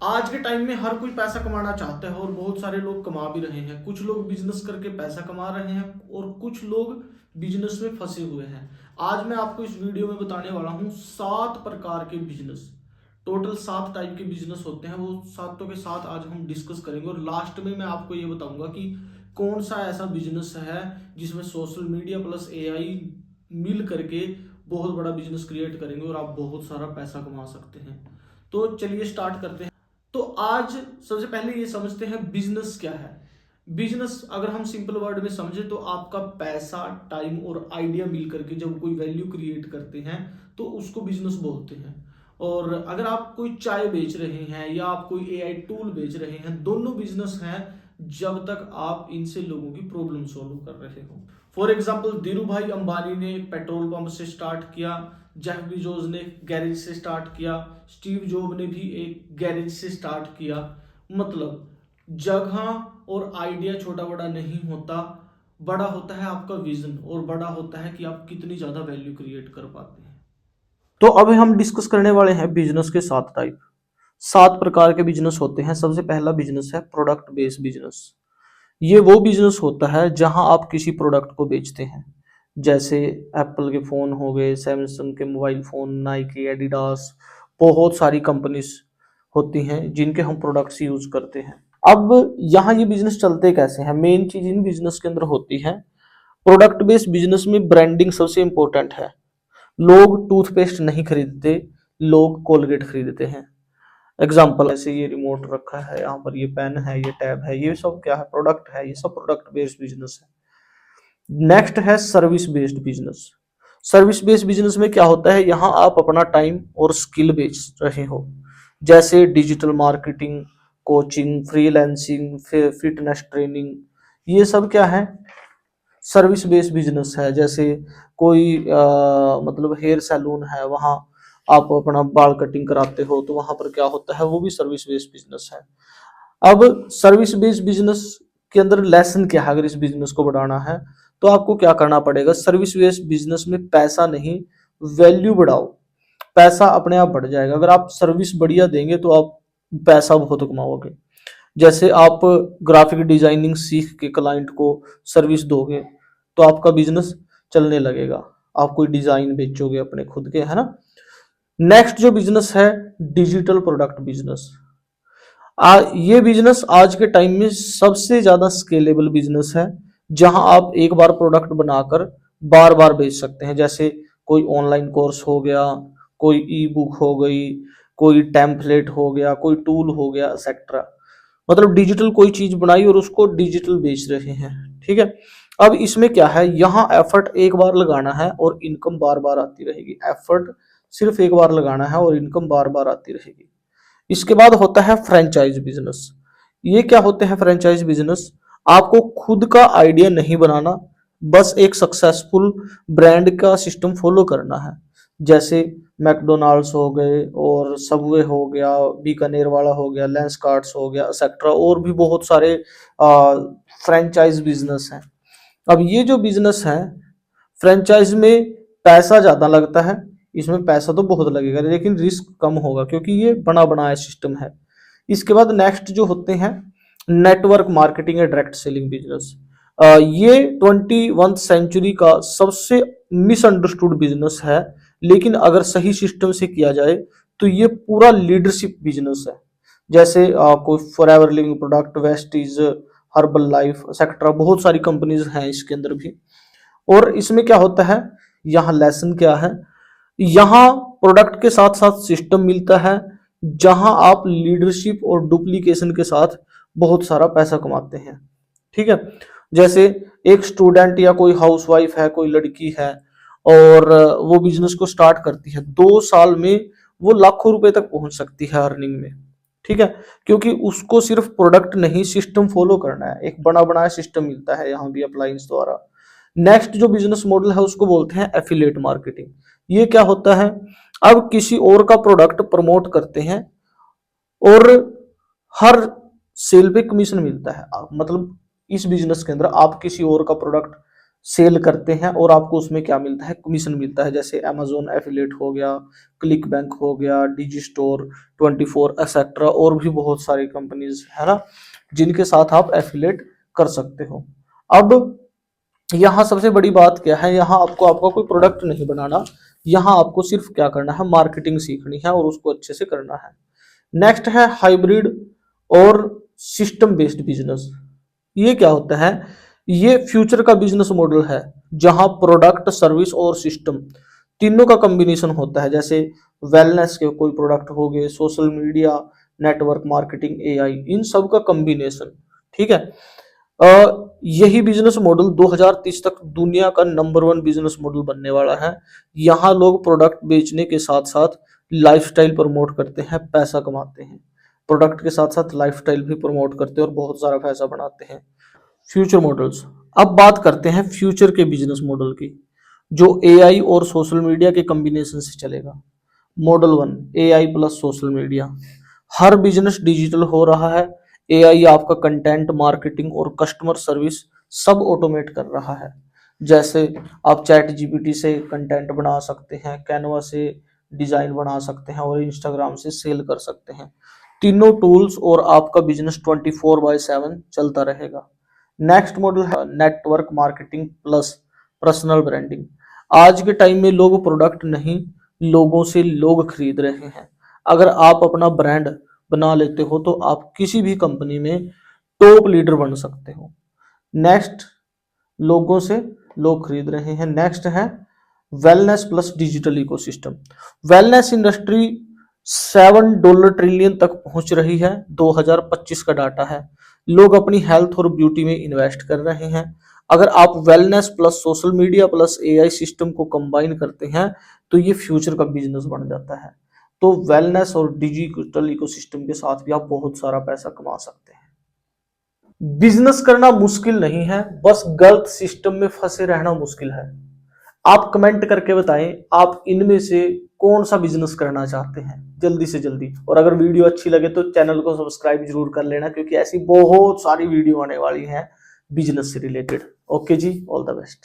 आज के टाइम में हर कोई पैसा कमाना चाहता है और बहुत सारे लोग कमा भी रहे हैं। कुछ लोग बिजनेस करके पैसा कमा रहे हैं और कुछ लोग बिजनेस में फंसे हुए हैं। आज मैं आपको इस वीडियो में बताने वाला हूँ 7 प्रकार के बिजनेस। टोटल 7 टाइप के बिजनेस होते हैं, वो सातों के साथ आज हम डिस्कस करेंगे और लास्ट में मैं आपको ये बताऊंगा कि कौन सा ऐसा बिजनेस है जिसमें सोशल मीडिया प्लस एआई मिल करके बहुत बड़ा बिजनेस क्रिएट करेंगे और आप बहुत सारा पैसा कमा सकते हैं। तो चलिए स्टार्ट करते हैं। तो आज सबसे पहले ये समझते हैं बिजनेस क्या है। बिजनेस अगर हम सिंपल वर्ड में समझे तो आपका पैसा, टाइम और आइडिया मिल करके जब कोई वैल्यू क्रिएट करते हैं तो उसको बिजनेस बोलते हैं। और अगर आप कोई चाय बेच रहे हैं या आप कोई एआई टूल बेच रहे हैं, दोनों बिजनेस हैं जब तक आप इनसे लोगों की प्रॉब्लम सॉल्व कर रहे हो। फॉर एग्जाम्पल धीरू भाई अंबानी ने पेट्रोल पंप से स्टार्ट किया, जेफ बेजोस ने गैरेज से स्टार्ट किया, स्टीव जॉब ने भी एक गैरेज से स्टार्ट किया। मतलब जगह और आइडिया छोटा बड़ा नहीं होता, बड़ा होता है आपका विजन और बड़ा होता है कि आप कितनी ज्यादा वैल्यू क्रिएट कर पाते हैं। तो अब हम डिस्कस करने वाले हैं बिजनेस के 7 टाइप। 7 प्रकार के बिजनेस होते हैं। सबसे पहला बिजनेस है प्रोडक्ट बेस्ड बिजनेस। ये वो बिजनेस होता है जहां आप किसी प्रोडक्ट को बेचते हैं, जैसे एप्पल के फ़ोन हो गए, सैमसंग के मोबाइल फ़ोन, नाइकी, एडिडास, बहुत सारी कंपनीज होती हैं जिनके हम प्रोडक्ट्स यूज़ करते हैं। अब यहाँ ये बिजनेस चलते कैसे हैं, मेन चीज़ इन बिजनेस के अंदर होती है। प्रोडक्ट बेस्ड बिजनेस में ब्रांडिंग सबसे इंपॉर्टेंट है। लोग टूथपेस्ट नहीं खरीदते, लोग कोलगेट खरीदते हैं। एग्जाम्पल ऐसे ये रिमोट रखा है, यहाँ पर ये पेन है, ये टैब है, ये सब क्या है, प्रोडक्ट है। ये सब प्रोडक्ट बेस्ड बिजनेस है। नेक्स्ट है service based business. Service based business में क्या होता है, यहाँ आप अपना टाइम और स्किल बेच रहे हो, जैसे digital marketing, coaching, freelancing, fitness training. ये सब क्या है, सर्विस बेस्ड बिजनेस है। जैसे कोई मतलब हेयर सैलून है, वहाँ आप अपना बाल कटिंग कराते हो तो वहां पर क्या होता है, वो भी सर्विस बेस्ड बिजनेस है। अब सर्विस बेस्ड बिजनेस के अंदर लेसन क्या है, अगर इस बिजनेस को बढ़ाना है तो आपको क्या करना पड़ेगा। सर्विस बेस्ड बिजनेस में पैसा नहीं, वैल्यू बढ़ाओ, पैसा अपने आप बढ़ जाएगा। अगर आप सर्विस बढ़िया देंगे तो आप पैसा बहुत कमाओगे। जैसे आप ग्राफिक डिजाइनिंग सीख के क्लाइंट को सर्विस दोगे तो आपका बिजनेस चलने लगेगा, आप कोई डिजाइन बेचोगे अपने खुद के, है ना। नेक्स्ट जो बिजनेस है, डिजिटल प्रोडक्ट बिजनेस। ये बिजनेस आज के टाइम में सबसे ज्यादा स्केलेबल बिजनेस है, जहां आप एक बार प्रोडक्ट बनाकर बार बार बेच सकते हैं। जैसे कोई ऑनलाइन कोर्स हो गया, कोई ई बुक हो गई, कोई टेम्पलेट हो गया, कोई टूल हो गया, एक्सेट्रा। मतलब डिजिटल कोई चीज बनाई और उसको डिजिटल बेच रहे हैं, ठीक है। अब इसमें क्या है, यहाँ एफर्ट एक बार लगाना है और इनकम बार बार आती रहेगी। एफर्ट सिर्फ एक बार लगाना है और इनकम बार बार आती रहेगी। इसके बाद होता है फ्रेंचाइज बिजनेस। ये क्या होते हैं फ्रेंचाइज बिजनेस, आपको खुद का आइडिया नहीं बनाना, बस एक सक्सेसफुल ब्रांड का सिस्टम फॉलो करना है। जैसे मैकडोनाल्ड्स हो गए और सबवे हो गया, बीकानेर वाला हो गया, लेंस कार्ड्स हो गया, एक्सेट्रा, और भी बहुत सारे फ्रेंचाइज बिजनेस हैं। अब ये जो बिजनेस है, फ्रेंचाइज में पैसा ज्यादा लगता है। इसमें पैसा तो बहुत लगेगा लेकिन रिस्क कम होगा क्योंकि ये बना बनाया सिस्टम है। इसके बाद नेक्स्ट जो होते हैं, नेटवर्क मार्केटिंग या डायरेक्ट सेलिंग बिजनेस। ये 21st सेंचुरी का सबसे मिसअंडरस्टूड बिजनेस है, लेकिन अगर सही सिस्टम से किया जाए तो ये पूरा लीडरशिप बिजनेस है। जैसे कोई forever living product, Vestige, herbal life, etcetera, बहुत सारी कंपनीज हैं इसके अंदर भी। और इसमें क्या होता है, यहाँ लेसन क्या है, यहाँ प्रोडक्ट के साथ साथ सिस्टम मिलता है, जहां आप लीडरशिप और डुप्लीकेशन के साथ बहुत सारा पैसा कमाते हैं, ठीक है। जैसे एक स्टूडेंट या कोई हाउसवाइफ है, कोई लड़की है, और वो बिजनेस को स्टार्ट करती है, 2 साल में वो लाखों रुपए तक पहुंच सकती है अर्निंग में, ठीक है। क्योंकि उसको सिर्फ प्रोडक्ट नहीं, सिस्टम फॉलो करना है, एक बना बनाया सिस्टम मिलता है यहाँ भी अप्लायंस द्वारा। नेक्स्ट जो बिजनेस मॉडल है उसको बोलते हैं एफिलिएट मार्केटिंग। ये क्या होता है, अब किसी और का प्रोडक्ट प्रमोट करते हैं और हर सेल पे कमीशन मिलता है। मतलब इस बिजनेस के अंदर आप किसी और का प्रोडक्ट सेल करते हैं और आपको उसमें क्या मिलता है, कमीशन मिलता है। जैसे अमेजोन एफिलिएट हो गया, क्लिक बैंक हो गया, डिजी स्टोर 24 एक्सेट्रा, और भी बहुत सारी कंपनीज है ना जिनके साथ आप एफिलिएट कर सकते हो। अब यहाँ सबसे बड़ी बात क्या है, यहाँ आपको आपका कोई प्रोडक्ट नहीं बनाना, यहाँ आपको सिर्फ क्या करना है, मार्केटिंग सीखनी है और उसको अच्छे से करना है। नेक्स्ट है हाइब्रिड और सिस्टम बेस्ड बिजनेस। ये क्या होता है, ये फ्यूचर का बिजनेस मॉडल है जहां प्रोडक्ट सर्विस और सिस्टम तीनों का कॉम्बिनेशन होता है। जैसे वेलनेस के कोई प्रोडक्ट हो गए, social media, network marketing, AI, इन सब का कॉम्बिनेशन। ठीक है, यही बिजनेस मॉडल 2030 तक दुनिया का नंबर 1 बिजनेस मॉडल बनने वाला है। यहाँ लोग प्रोडक्ट बेचने के साथ साथ लाइफस्टाइल प्रमोट करते हैं, पैसा कमाते हैं। प्रोडक्ट के साथ साथ लाइफस्टाइल भी प्रमोट करते हैं और बहुत सारा पैसा बनाते हैं। Future models. अब बात करते हैं फ्यूचर के बिजनेस मॉडल की, जो एआई और सोशल मीडिया के कॉम्बिनेशन से चलेगा। Model 1, AI plus social media. हर बिजनेस डिजिटल हो रहा है। एआई आपका कंटेंट मार्केटिंग और कस्टमर सर्विस सब ऑटोमेट कर रहा है। जैसे आप चैट जीपीटी से कंटेंट बना सकते हैं, कैनवा से डिजाइन बना सकते हैं और इंस्टाग्राम से सेल कर सकते हैं। तीनों टूल्स और आपका बिजनेस 24/7 चलता रहेगा। नेक्स्ट मॉडल है network marketing plus personal branding. आज के टाइम में लोग प्रोडक्ट नहीं, लोगों से लोग खरीद रहे हैं। अगर आप अपना ब्रांड बना लेते हो तो आप किसी भी कंपनी में टॉप लीडर बन सकते हो। नेक्स्ट, लोगों से लोग खरीद रहे हैं। नेक्स्ट है wellness plus digital ecosystem. Wellness industry $7 trillion तक पहुंच रही है, 2025 का डाटा है। लोग अपनी हेल्थ और ब्यूटी में इन्वेस्ट कर रहे हैं। अगर आप wellness plus social media plus AI system को कंबाइन करते हैं तो ये फ्यूचर का बिजनेस बन जाता है। तो वेलनेस और डिजिटल इकोसिस्टम के साथ भी आप बहुत सारा पैसा कमा सकते हैं। बिजनेस करना मुश्किल नहीं है, बस गलत सिस्टम में फंसे रहना मुश्किल है। आप कमेंट करके बताएं आप इनमें से कौन सा बिजनेस करना चाहते हैं जल्दी से जल्दी। और अगर वीडियो अच्छी लगे तो चैनल को सब्सक्राइब जरूर कर लेना, क्योंकि ऐसी बहुत सारी वीडियो आने वाली हैं बिजनेस से रिलेटेड। ओके जी, ऑल द बेस्ट।